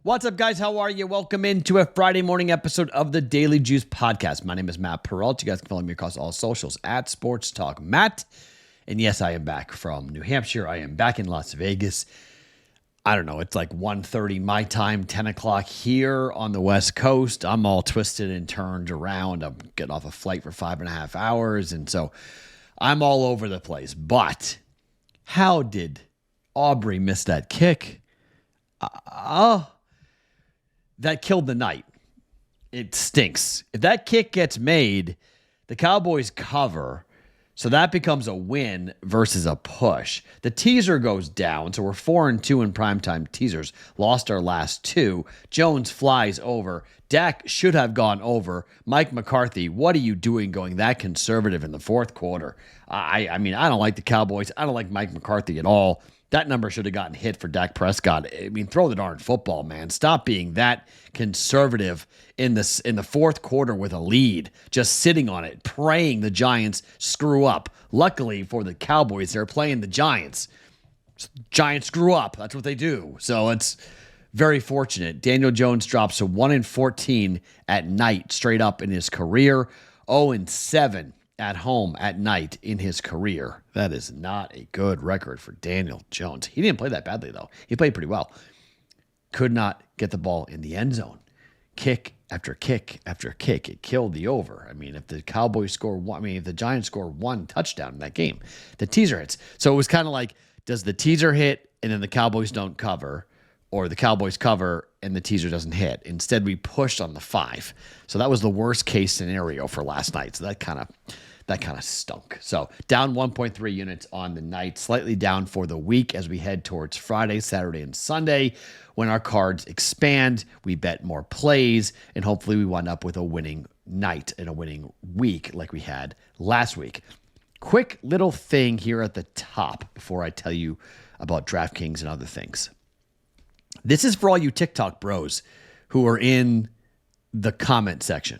What's up, guys? How are you? Welcome into a Friday morning episode of the Daily Juice Podcast. My name is Matt Peralt. You guys can follow me across all socials at Sports Talk Matt. And yes, I am back from New Hampshire. I am back in Las Vegas. I don't know. It's like 1:30 my time, 10 o'clock here on the West Coast. I'm all twisted and turned around. I'm getting off a flight for 5.5 hours. And so I'm all over the place. But how did Aubrey miss that kick? That killed the night. It stinks. If that kick gets made, the Cowboys cover, so that becomes a win versus a push. The teaser goes down, so we're 4-2 in primetime teasers. Lost our last two. Jones flies over. Dak should have gone over. Mike McCarthy, what are you doing going that conservative in the fourth quarter? I mean, I don't like the Cowboys. I don't like Mike McCarthy at all. That number should have gotten hit for Dak Prescott. I mean, throw the darn football, man. Stop being that conservative in the fourth quarter with a lead, just sitting on it, praying the Giants screw up. Luckily for the Cowboys, they're playing the Giants. Giants screw up. That's what they do. So it's very fortunate. Daniel Jones drops to 1-14 at night straight up in his career, 0-7 at home at night in his career. That is not a good record for Daniel Jones. He didn't play that badly, though. He played pretty well. Could not get the ball in the end zone. Kick after kick after kick. It killed the over. I mean, if the Cowboys score one, if the Giants score one touchdown in that game, the teaser hits. So it was kind of like, does the teaser hit and then the Cowboys don't cover, or the Cowboys cover and the teaser doesn't hit? Instead, we pushed on the 5. So that was the worst case scenario for last night. So that kind of stunk. So down 1.3 units on the night, slightly down for the week as we head towards Friday, Saturday, and Sunday. When our cards expand, we bet more plays, and hopefully we wind up with a winning night and a winning week like we had last week. Quick little thing here at the top before I tell you about DraftKings and other things. This is for all you TikTok bros who are in the comment section.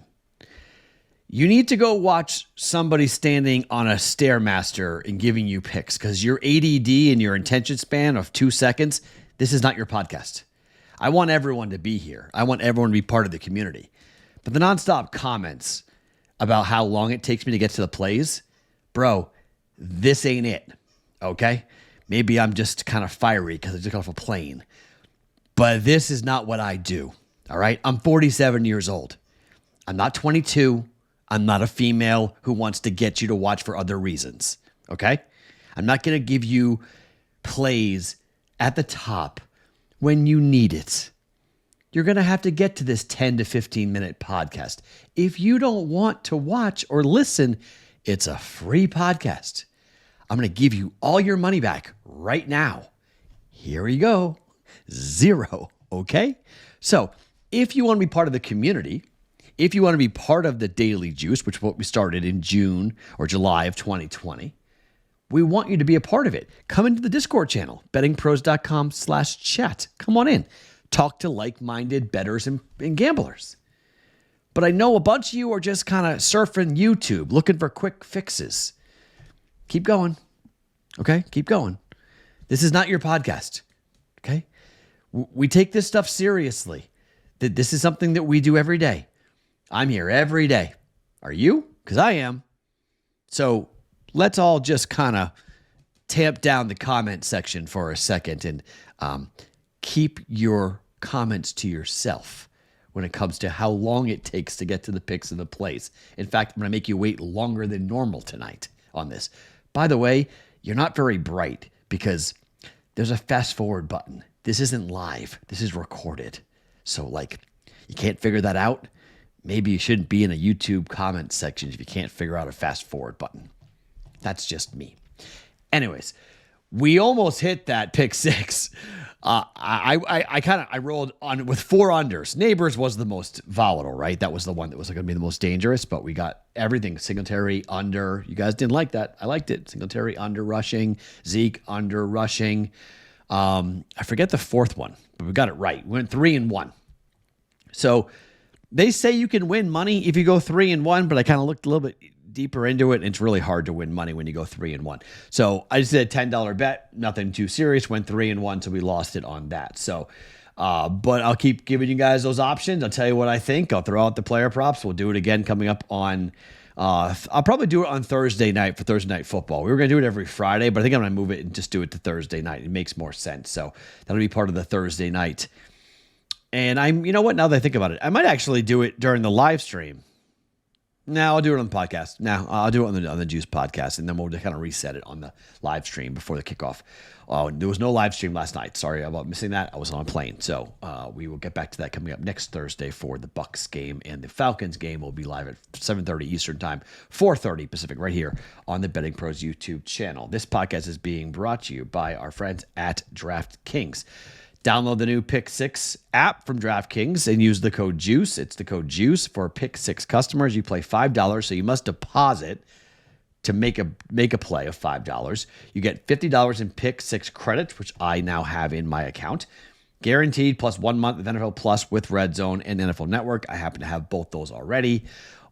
You need to go watch somebody standing on a Stairmaster and giving you picks, because your ADD and your attention span of 2 seconds, this is not your podcast. I want everyone to be here. I want everyone to be part of the community. But the nonstop comments about how long it takes me to get to the plays, bro, this ain't it, okay? Maybe I'm just kind of fiery because I just got off a plane. But this is not what I do, all right? I'm 47 years old. I'm not 22. I'm not a female who wants to get you to watch for other reasons, okay? I'm not going to give you plays at the top when you need it. You're going to have to get to this 10 to 15 minute podcast. If you don't want to watch or listen, it's a free podcast. I'm going to give you all your money back right now. Here you go. 0, okay? So if you want to be part of the community, if you want to be part of the Daily Juice, which is what we started in June or July of 2020, we want you to be a part of it. Come into the Discord channel, bettingpros.com/chat. Come on in. Talk to like-minded bettors and gamblers. But I know a bunch of you are just kind of surfing YouTube, looking for quick fixes. Keep going, okay? Keep going. This is not your podcast, okay? We take this stuff seriously. This is something that we do every day. I'm here every day. Are you? Because I am. So let's all just kind of tamp down the comment section for a second and keep your comments to yourself when it comes to how long it takes to get to the picks and the plays. In fact, I'm going to make you wait longer than normal tonight on this. By the way, you're not very bright because there's a fast forward button. This isn't live. This is recorded. So you can't figure that out. Maybe you shouldn't be in a YouTube comment section if you can't figure out a fast forward button. That's just me. Anyways, we almost hit that pick 6. I rolled on with 4 unders. Neighbors was the most volatile, right? That was the one that was going to be the most dangerous, but we got everything. Singletary under. You guys didn't like that. I liked it. Singletary under rushing. Zeke under rushing. I forget the 4th one, but we got it right. We went 3-1. So they say you can win money if you go 3-1, but I kind of looked a little bit deeper into it, and it's really hard to win money when you go 3-1. So I just did a $10 bet, nothing too serious, went 3-1, so we lost it on that. So But I'll keep giving you guys those options. I'll tell you what I think. I'll throw out the player props. We'll do it again coming up on I'll probably do it on Thursday night for Thursday Night Football. We were going to do it every Friday, but I think I'm going to move it and just do it to Thursday night. It makes more sense. So that'll be part of the Thursday night. And you know what? Now that I think about it, I might actually do it during the live stream. No, I'll do it on the podcast. No, I'll do it on the Juice podcast, and then we'll kind of reset it on the live stream before the kickoff. There was no live stream last night. Sorry about missing that. I was on a plane. So we will get back to that coming up next Thursday for the Bucs game, and the Falcons game will be live at 7:30 Eastern Time, 4:30 Pacific, right here on the Betting Pros YouTube channel. This podcast is being brought to you by our friends at DraftKings. Download the new Pick 6 app from DraftKings and use the code JUICE. It's the code JUICE for Pick 6 customers. You play $5, so you must deposit to make a play of $5. You get $50 in Pick 6 credits, which I now have in my account. Guaranteed plus 1 month of NFL Plus with Red Zone and NFL Network. I happen to have both those already.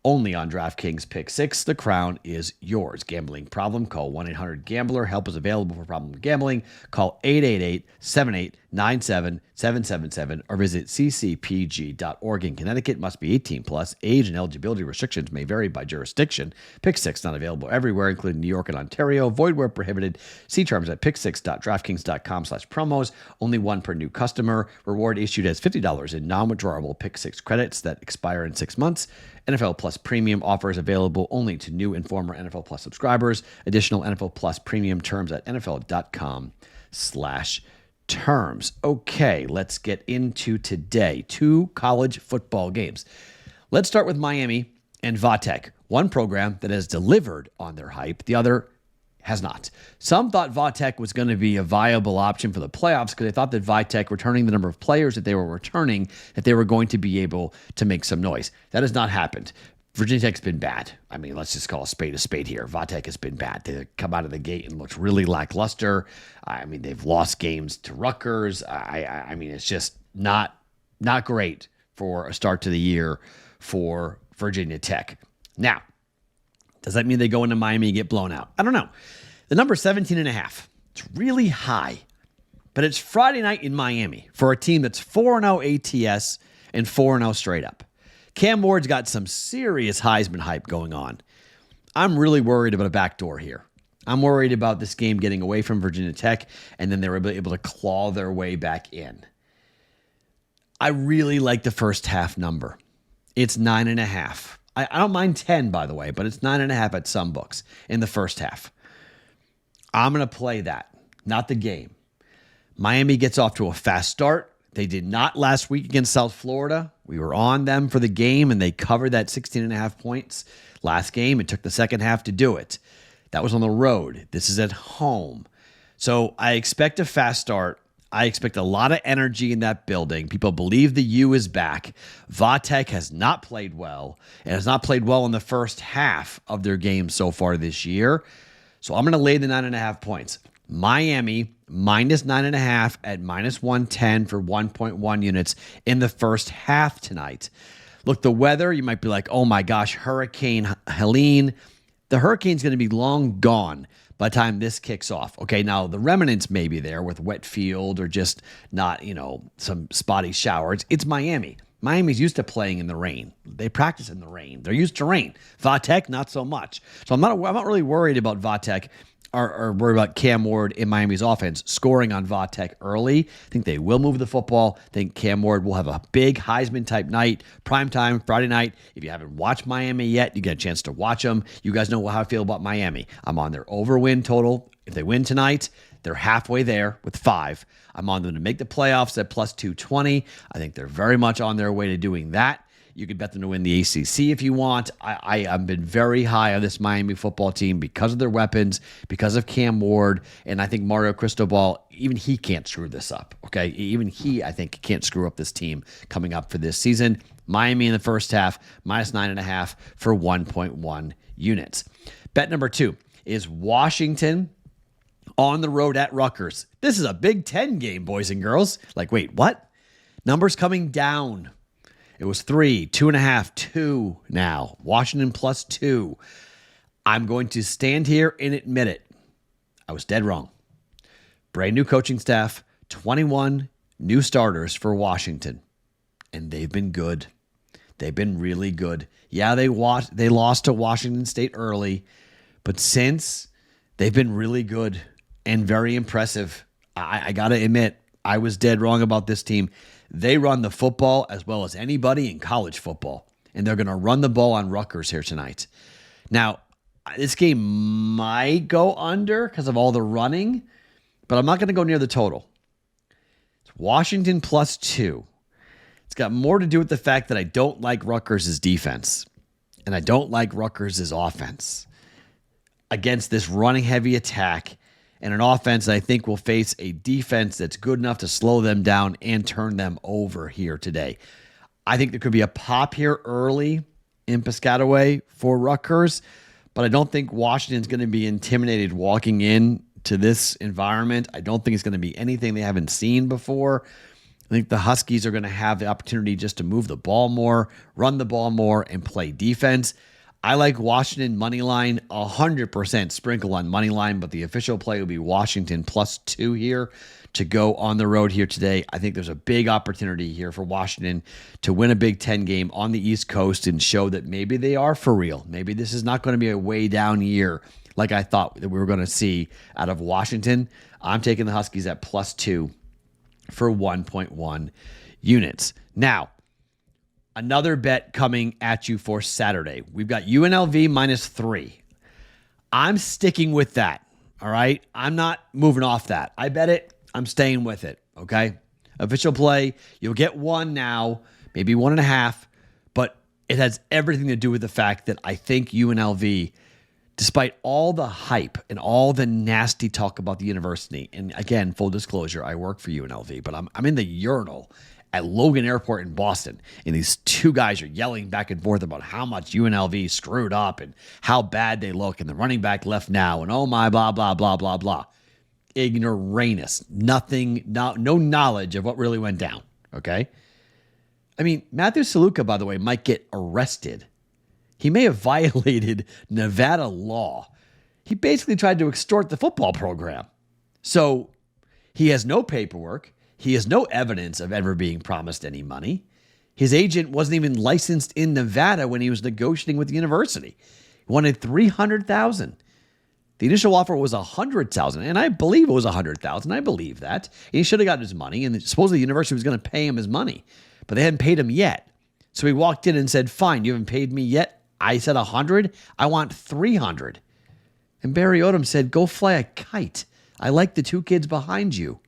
Only on DraftKings Pick 6. The crown is yours. Gambling problem? Call 1-800-GAMBLER. Help is available for problem gambling. Call 888-78-97-777 or visit ccpg.org. In Connecticut, must be 18 plus. Age and eligibility restrictions may vary by jurisdiction. Pick 6 not available everywhere, including New York and Ontario. Void where prohibited. See terms at pick6.draftkings.com/promos. Only one per new customer. Reward issued as $50 in non-withdrawable Pick 6 credits that expire in 6 months. NFL Plus Premium offers available only to new and former NFL Plus subscribers. Additional NFL Plus Premium terms at NFL.com/terms. Okay, let's get into today. 2 college football games. Let's start with Miami and Vatek. One program that has delivered on their hype. The other has not. Some thought Vatek was going to be a viable option for the playoffs because they thought that Vatek, returning the number of players that they were returning, that they were going to be able to make some noise. That has not happened. Virginia Tech's been bad. I mean, let's just call a spade here. Vatek has been bad. They come out of the gate and looked really lackluster. I mean, they've lost games to Rutgers. I mean, it's just not great for a start to the year for Virginia Tech. Now, does that mean they go into Miami and get blown out? I don't know. The number 17.5. It's really high. But it's Friday night in Miami for a team that's 4-0 ATS and 4-0 straight up. Cam Ward's got some serious Heisman hype going on. I'm really worried about a backdoor here. I'm worried about this game getting away from Virginia Tech, and then they're able to claw their way back in. I really like the first half number. It's 9.5. I don't mind 10, by the way, but it's 9.5 at some books in the first half. I'm going to play that, not the game. Miami gets off to a fast start. They did not last week against South Florida. We were on them for the game, and they covered that 16.5 points last game. It took the second half to do it. That was on the road. This is at home. So I expect a fast start. I expect a lot of energy in that building. People believe the U is back. Vatek has not played well and has not played well in the first half of their game so far this year. So I'm going to lay the 9.5 points. Miami minus 9.5 at minus 110 for 1.1 units in the first half tonight. Look, the weather, you might be like, oh my gosh, Hurricane Helene. The hurricane's going to be long gone by the time this kicks off. Okay, now the remnants may be there with wet field or just not, some spotty showers. It's Miami. Miami's used to playing in the rain. They practice in the rain. They're used to rain. Vatek, not so much. So I'm not really worried about Vatek or worried about Cam Ward in Miami's offense scoring on Vatek early. I think they will move the football. I think Cam Ward will have a big Heisman-type night, primetime, Friday night. If you haven't watched Miami yet, you get a chance to watch them. You guys know how I feel about Miami. I'm on their over-win total. If they win tonight, they're halfway there with 5. I'm on them to make the playoffs at plus 220. I think they're very much on their way to doing that. You could bet them to win the ACC if you want. I've been very high on this Miami football team because of their weapons, because of Cam Ward, and I think Mario Cristobal, even he can't screw this up, okay? Even he, I think, can't screw up this team coming up for this season. Miami in the first half, minus 9.5 for 1.1 units. Bet number 2 is Washington on the road at Rutgers. This is a Big Ten game, boys and girls. Like, wait, what? Numbers coming down. It was 3, 2.5, 2 now. Washington plus 2. I'm going to stand here and admit it. I was dead wrong. Brand new coaching staff, 21 new starters for Washington, and they've been good. They've been really good. Yeah, they lost to Washington State early, but since, they've been really good and very impressive. I got to admit, I was dead wrong about this team. They run the football as well as anybody in college football, and they're going to run the ball on Rutgers here tonight. Now, this game might go under because of all the running, but I'm not going to go near the total. It's Washington +2. It's got more to do with the fact that I don't like Rutgers' defense, and I don't like Rutgers' offense against this running-heavy attack and an offense that I think will face a defense that's good enough to slow them down and turn them over here today. I think there could be a pop here early in Piscataway for Rutgers, but I don't think Washington's going to be intimidated walking in to this environment. I don't think it's going to be anything they haven't seen before. I think the Huskies are going to have the opportunity just to move the ball more, run the ball more, and play defense. I like Washington money line, 100% sprinkle on money line, but the official play will be Washington +2 here to go on the road here today. I think there's a big opportunity here for Washington to win a Big Ten game on the East Coast and show that maybe they are for real. Maybe this is not going to be a way down year like I thought that we were going to see out of Washington. I'm taking the Huskies at +2 for 1.1 units. Now, another bet coming at you for Saturday. We've got UNLV -3. I'm sticking with that, all right? I'm not moving off that. I bet it. I'm staying with it, okay? Official play, you'll get one now, maybe 1.5, but it has everything to do with the fact that I think UNLV, despite all the hype and all the nasty talk about the university, and again, full disclosure, I work for UNLV, but I'm in the urinal at Logan Airport in Boston, and these two guys are yelling back and forth about how much UNLV screwed up and how bad they look, and the running back left now, and oh my, blah, blah, blah, blah, blah. Ignoramus. Nothing, no knowledge of what really went down, okay? I mean, Matthew Saluka, by the way, might get arrested. He may have violated Nevada law. He basically tried to extort the football program. So he has no paperwork. He has no evidence of ever being promised any money. His agent wasn't even licensed in Nevada when he was negotiating with the university. He wanted $300,000. The initial offer was $100,000, and I believe it was $100,000. I believe that. And he should have gotten his money, and supposedly the university was going to pay him his money, but they hadn't paid him yet. So he walked in and said, "Fine, you haven't paid me yet. I said 100. I want 300." And Barry Odom said, "Go fly a kite. I like the two kids behind you.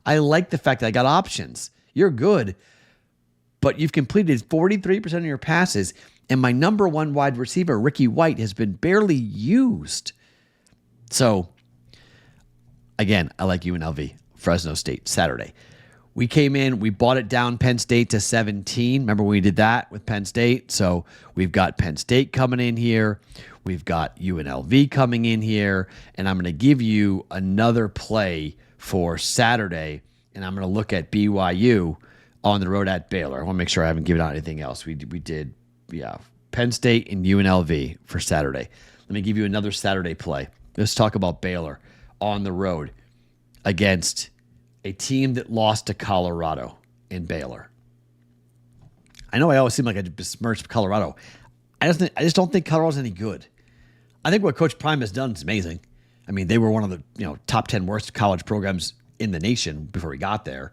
I like the fact that I got options. You're good, but you've completed 43% of your passes, and my number one wide receiver, Ricky White, has been barely used." So, again, I like UNLV, Fresno State, Saturday. We came in, we bought it down Penn State to 17. Remember when we did that with Penn State? So we've got Penn State coming in here. We've got UNLV coming in here. And I'm going to give you another play for Saturday. And I'm going to look at BYU on the road at Baylor. I want to make sure I haven't given out anything else. We did, Penn State and UNLV for Saturday. Let me give you another Saturday play. Let's talk about Baylor on the road against a team that lost to Colorado in Baylor. I know I always seem like I besmirch Colorado. I just don't think Colorado's any good. I think what Coach Prime has done is amazing. I mean, they were one of the top 10 worst college programs in the nation before he got there,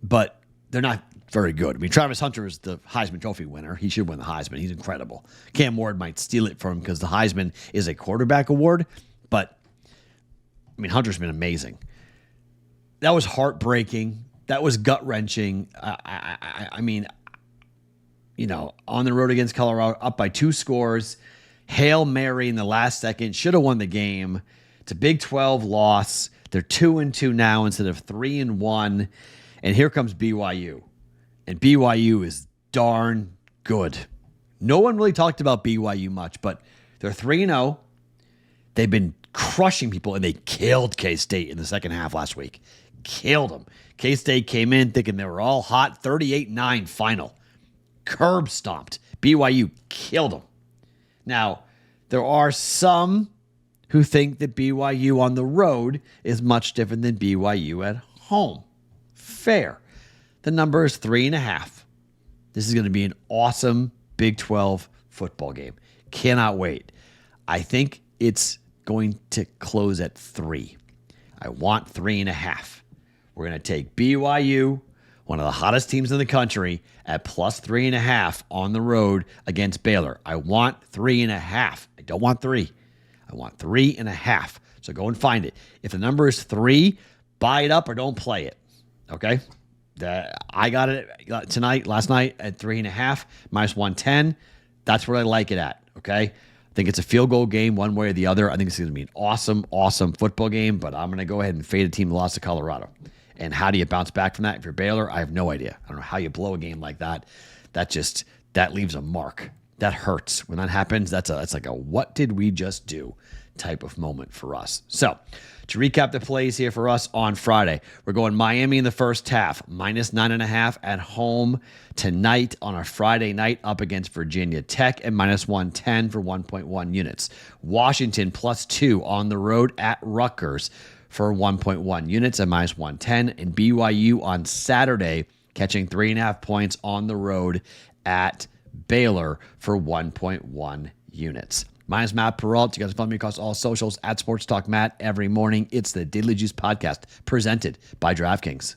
but they're not very good. I mean, Travis Hunter is the Heisman Trophy winner. He should win the Heisman. He's incredible. Cam Ward might steal it from him because the Heisman is a quarterback award, but I mean, Hunter's been amazing. That was heartbreaking. That was gut-wrenching. I mean, on the road against Colorado, up by 2 scores, Hail Mary in the last second, should have won the game. It's a Big 12 loss. They're 2-2 now instead of 3-1. And here comes BYU. And BYU is darn good. No one really talked about BYU much, but they're 3-0. They've been crushing people, and they killed K-State in the second half last week. Killed them. K-State came in thinking they were all hot. 38-9 final. Curb stomped. BYU killed them. Now, there are some who think that BYU on the road is much different than BYU at home. fair. The number is 3.5. This is going to be an awesome Big 12 football game. Cannot wait. I think it's going to close at 3. I want 3.5. We're going to take BYU, one of the hottest teams in the country, at plus 3.5 on the road against Baylor. I want 3.5. I don't want 3. I want 3.5. So go and find it. If the number is 3, buy it up or don't play it. Okay? I got it last night at 3.5, minus 110. That's where I like it at. Okay? I think it's a field goal game one way or the other. I think it's going to be an awesome, awesome football game, but I'm going to go ahead and fade a team that lost to Colorado. And how do you bounce back from that? If you're Baylor, I have no idea. I don't know how you blow a game like that. That leaves a mark. That hurts. When that happens, that's like a what did we just do type of moment for us. So to recap the plays here for us on Friday, we're going Miami in the first half, minus 9.5 at home tonight on a Friday night up against Virginia Tech and minus 110 for 1.1 units. Washington plus 2 on the road at Rutgers for 1.1 units at minus 110, and BYU on Saturday catching 3.5 points on the road at Baylor for 1.1 units. My name is Matt Peralt. You guys follow me across all socials at Sports Talk Matt every morning. It's the Daily Juice Podcast presented by DraftKings.